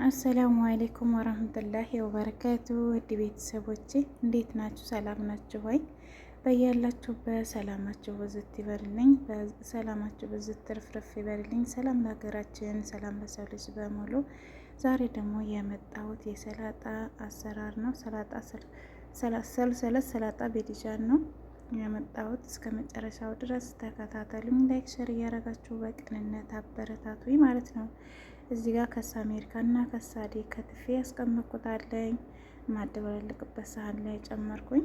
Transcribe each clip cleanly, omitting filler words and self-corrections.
አሰላሙ አሌይኩም ወረህመቱላሂ ወበረካቱ። ውድ ቤተሰቦቼ እንዴት ናችሁ? ሰላም ናችሁ ወይ? በያላችሁበት ሰላማችሁ ብዝት ይበልልኝ። ሰላማችሁ ብዝት ትርፍርፍ ይበልልኝ። ሰላም ለሀገራችን፣ ሰላም ለሰው ልጅ በሙሉ። ዛሬ ደግሞ የመጣሁት የሰላጣ አሰራር ነው። ሰላጣ ቤድጃን ነው የመጣሁት። እስከ መጨረሻው ድረስ ተከታተሉኝ። ላይክ ሸር እያደረጋችሁ በቅንነት አበረታቱኝ ማለት ነው። እዚህ ጋር ከሳ አሜሪካ እና ከሳዴ ከትፌ ያስቀመጥኩታለኝ ማደበላለቅበት ሳህን ላይ ጨመርኩኝ።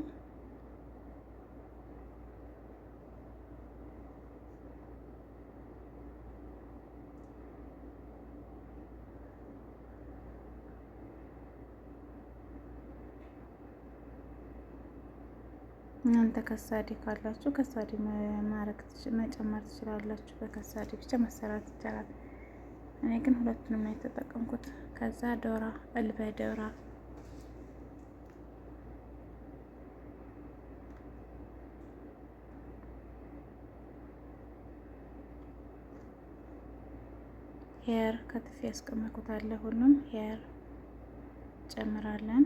እናንተ ከሳዴ ካላችሁ ከሳዴ መጨመር ትችላላችሁ። በከሳዴ ብቻ መሰራት ይቻላል። እኔ ግን ሁለቱንም ነው የተጠቀምኩት። ከዛ ዶራ ዶራ ሄር ከትፌ ያስቀመጥኩት ሁሉም ሄር ጨምራለን።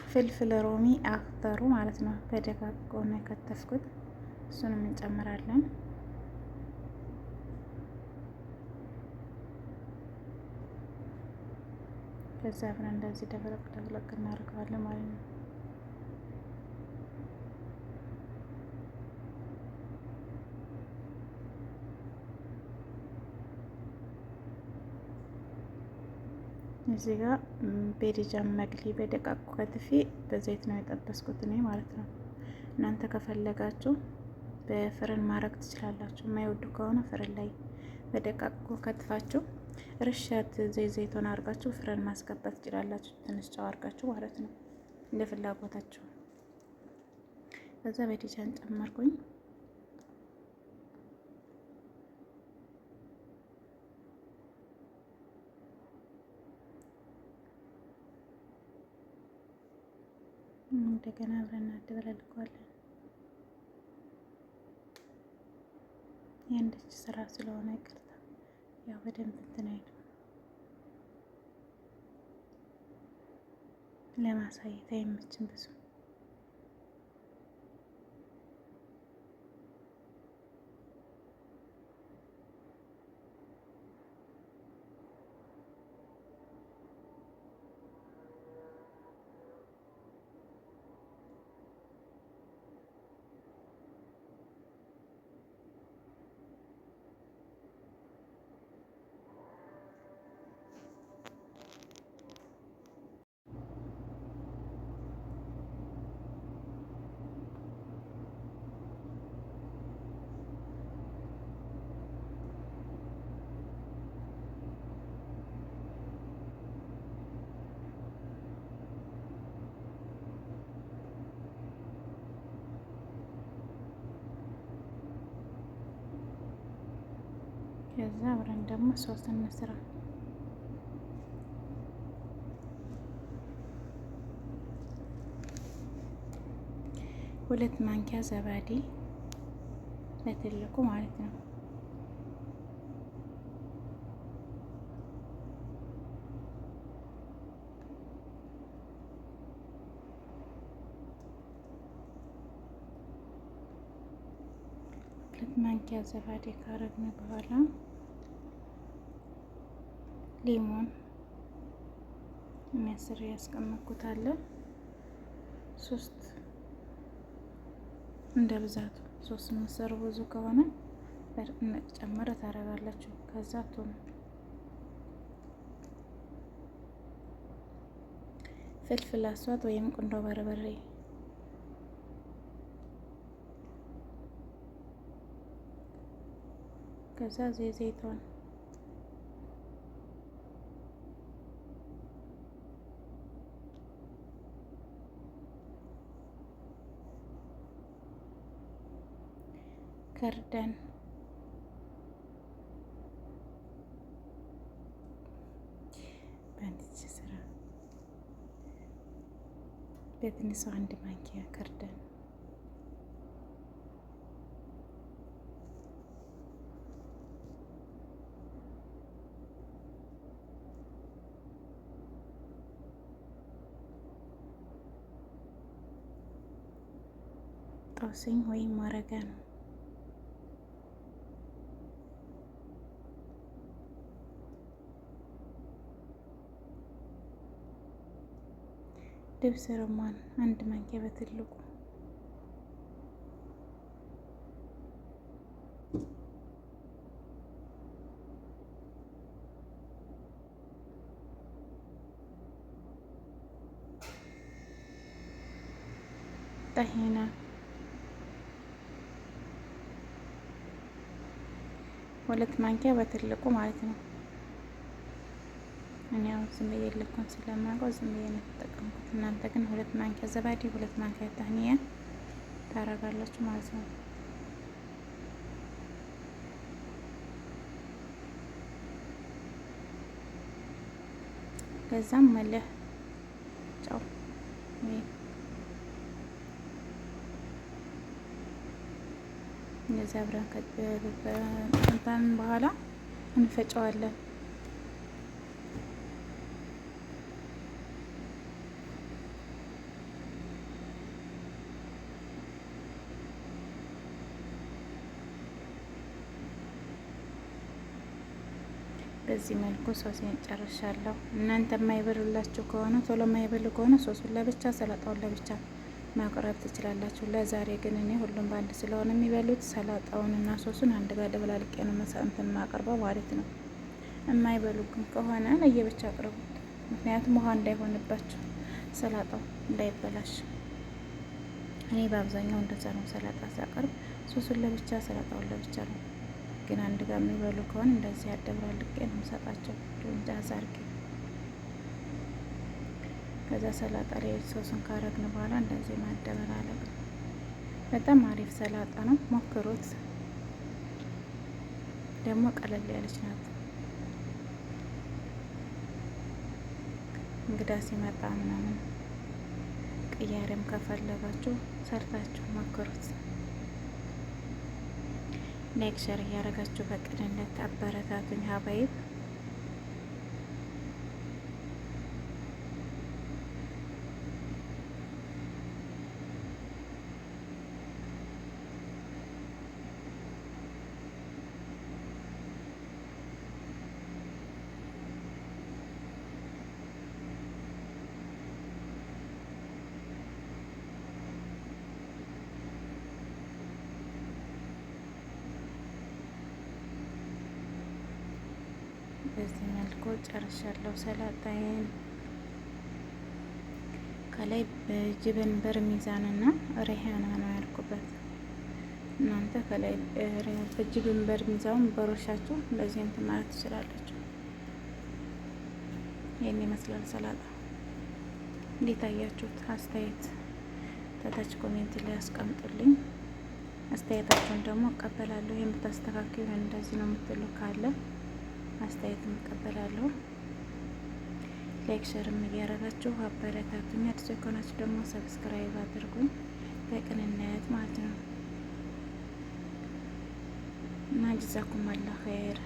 ፍልፍል ሮሚ አክተሩ ማለት ነው። በደቃቁ ነው የከተፍኩት። እሱንም እንጨምራለን። ከዛ አብረን እንደዚህ ደብለቅ እናደርገዋለን ማለት ነው። እዚህ ጋር ቤድጃን መግሊ በደቃቁ ከትፌ በዘይት ነው የጠበስኩት እኔ ማለት ነው። እናንተ ከፈለጋችሁ በፍርን ማድረግ ትችላላችሁ። የማይወዱ ከሆነ ፍርን ላይ በደቃቁ ከትፋችሁ ርሻት ዘይቱን አድርጋችሁ ፍርን ማስገባት ትችላላችሁ። ትንሽ ጨው አድርጋችሁ ማለት ነው፣ እንደ ፍላጎታችሁ። ከዛ ቤድጃን ጨመርኩኝ። እንደገና አብረን እናደበላልቀዋለን። የአንድች ስራ ስለሆነ ይቅርታ፣ ያው በደንብ እንትን አይልም ለማሳየት አይመችም ብዙ። ከዛ አብረን ደግሞ ሶስ እንስራ። ሁለት ማንኪያ ዘባዴ በትልቁ ማለት ነው። ሁለት ማንኪያ ዘባዴ ካረግን በኋላ ሊሞን የሚያስር ያስቀመጥኩት አለ። ሶስት እንደ ብዛቱ ሶስት መሰሩ ብዙ ከሆነ ጨመረ ታረጋላችሁ። ከዛ ቶን ፍልፍል አስዋት ወይም ቁንዶ በርበሬ ከዛ ዘይቱን ከርደን በአንዲት ስራ በትንሿ 1 ማንኪያ ከርደን ጦስኝ ወይም ኦሬጋኖ ድብስ ርማን 1 ማንኪያ በትልቁ ጠሂና 2 ማንኪያ በትልቁ ማለት ነው። እኔ አሁን ዝም ብዬ ልኩን ስለማውቀው ዝም ብዬ ነው የተጠቀምኩት። እናንተ ግን 2 ማንኪያ ዘባዴ 2 ማንኪያ ጠህኒያ ታረጋላችሁ ማለት ነው። ከዛም መልህ ጨው እንደዚህ አብረን ከጠንታን በኋላ እንፈጨዋለን። በዚህ መልኩ ሶሴን ጨርሻለሁ። እናንተ የማይበሉላችሁ ከሆነ ቶሎ የማይበሉ ከሆነ ሶሱን ለብቻ ሰላጣውን ለብቻ ማቅረብ ትችላላችሁ። ለዛሬ ግን እኔ ሁሉም በአንድ ስለሆነ የሚበሉት ሰላጣውን እና ሶሱን አንድ ጋር ደበላልቄ ነው እንትን ማቀርበው ማለት ነው። የማይበሉ ግን ከሆነ ለየብቻ አቅርቡት። ምክንያቱም ውሃ እንዳይሆንባቸው ሰላጣው እንዳይበላሽ። እኔ በአብዛኛው እንደዛ ነው ሰላጣ ሳቀርብ፣ ሶሱን ለብቻ ሰላጣውን ለብቻ ነው። ግን አንድ ጋር የሚበሉ ከሆነ እንደዚህ አደብላልቄ ነው የምሰጣቸው ጃዝ አርጌ። ከዛ ሰላጣ ላይ ሶስን ካረግን በኋላ እንደዚህ ማደበላለቅ። በጣም አሪፍ ሰላጣ ነው፣ ሞክሩት። ደግሞ ቀለል ያለች ናት። እንግዳ ሲመጣ ምናምን ቅያሬም ከፈለጋችሁ ሰርታችሁ ሞክሩት። ላይክ ሸር እያደረጋችሁ በቅንነት አበረታቱኝ ሀባይብ። በዚህ መልኩ ጨርሻለሁ ሰላጣዬን። ከላይ በጅብን በርሚዛን እና ሪሃና ነው ያልኩበት። እናንተ ከላይ በጅብን በርሚዛን በሮሻችሁ እንደዚህ እንትን ማለት ትችላላችሁ። ይሄን ይመስላል ሰላጣ። እንዴት አያችሁት? አስተያየት ታች ኮሜንት ላይ አስቀምጡልኝ። አስተያየታችሁን ደግሞ እቀበላለሁ። የምታስተካክሉ እንደዚህ ነው የምትሉ ካለ አስተያየት እቀበላለሁ። ላይክ ሸርም እያደረጋችሁ አበረታቱኝ። አዲስ ከሆናችሁ ደግሞ ሰብስክራይብ አድርጉኝ በቅንነት ማለት ነው። እና ጀዛኩም አላህ ኸይር።